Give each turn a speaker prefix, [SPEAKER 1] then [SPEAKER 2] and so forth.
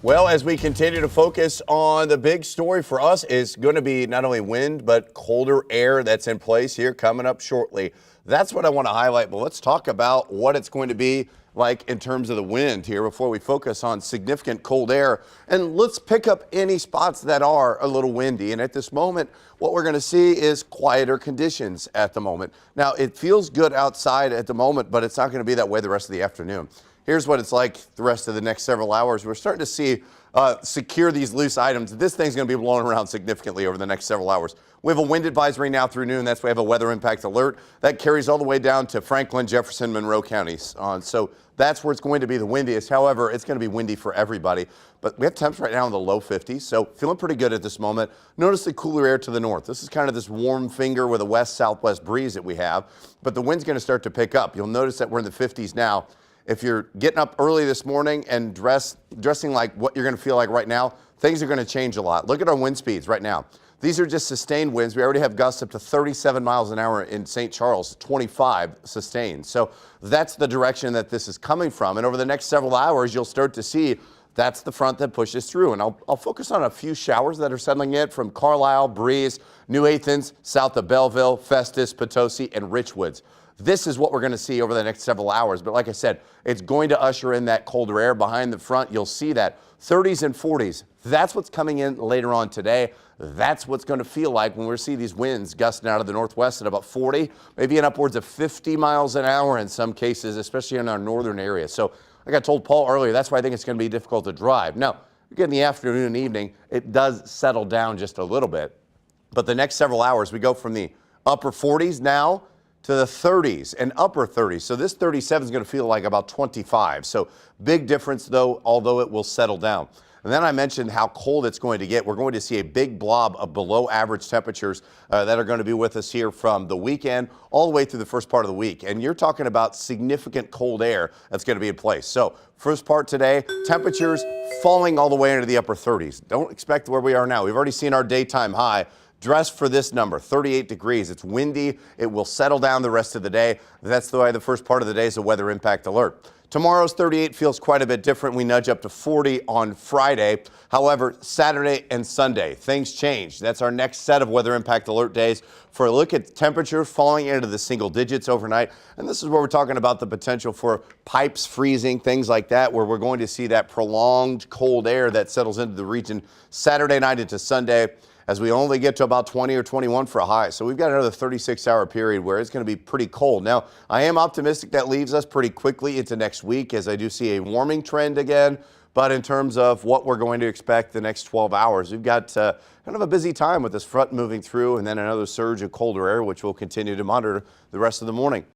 [SPEAKER 1] Well, as we continue to focus on the big story for us is going to be not only wind, but colder air that's in place here coming up shortly. That's what I want to highlight, but let's talk about what it's going to be like in terms of the wind here before we focus on significant cold air. And let's pick up any spots that are a little windy. And at this moment, what we're going to see is quieter conditions at the moment. Now, it feels good outside at the moment, but it's not going to be that way the rest of the afternoon. Here's what it's like the rest of the next several hours. We're starting to see secure these loose items. This thing's going to be blowing around significantly over the next several hours. We have a wind advisory now through noon. That's why we have a weather impact alert. That carries all the way down to Franklin, Jefferson, Monroe counties. So that's where it's going to be the windiest. However, it's going to be windy for everybody. But we have temps right now in the low 50s, so feeling pretty good at this moment. Notice the cooler air to the north. This is kind of this warm finger with a west-southwest breeze that we have. But the wind's going to start to pick up. You'll notice that we're in the 50s now. If you're getting up early this morning and dressing like what you're going to feel like right now, things are going to change a lot. Look at our wind speeds right now. These are just sustained winds. We already have gusts up to 37 miles an hour in St. Charles, 25 sustained. So that's the direction that this is coming from. And over the next several hours, you'll start to see that's the front that pushes through. And I'll focus on a few showers that are settling in from Carlisle, Breeze, New Athens, south of Belleville, Festus, Potosi, and Richwoods. This is what we're going to see over the next several hours. But like I said, it's going to usher in that colder air behind the front. You'll see that 30s and 40s. That's what's coming in later on today. That's what's going to feel like when we see these winds gusting out of the northwest at about 40, maybe in upwards of 50 miles an hour in some cases, especially in our northern area. So like I told Paul earlier, that's why I think it's going to be difficult to drive. Now, again, in the afternoon and evening, it does settle down just a little bit. But the next several hours, we go from the upper 40s now to the 30s and upper 30s. So this 37 is going to feel like about 25. So big difference, though, although it will settle down. And then I mentioned how cold it's going to get. We're going to see a big blob of below average temperatures that are going to be with us here from the weekend all the way through the first part of the week. And you're talking about significant cold air that's going to be in place. So first part today, temperatures falling all the way into the upper 30s. Don't expect where we are now. We've already seen our daytime high. Dress for this number, 38 degrees. It's windy. It will settle down the rest of the day. That's the way the first part of the day is a weather impact alert. Tomorrow's 38 feels quite a bit different. We nudge up to 40 on Friday. However, Saturday and Sunday, things change. That's our next set of weather impact alert days for a look at temperatures falling into the single digits overnight. And this is where we're talking about the potential for pipes freezing, things like that, where we're going to see that prolonged cold air that settles into the region Saturday night into Sunday, as we only get to about 20 or 21 for a high. So we've got another 36-hour period where it's going to be pretty cold. Now, I am optimistic that leaves us pretty quickly into next week, as I do see a warming trend again. But in terms of what we're going to expect the next 12 hours, we've got kind of a busy time with this front moving through and then another surge of colder air, which we'll continue to monitor the rest of the morning.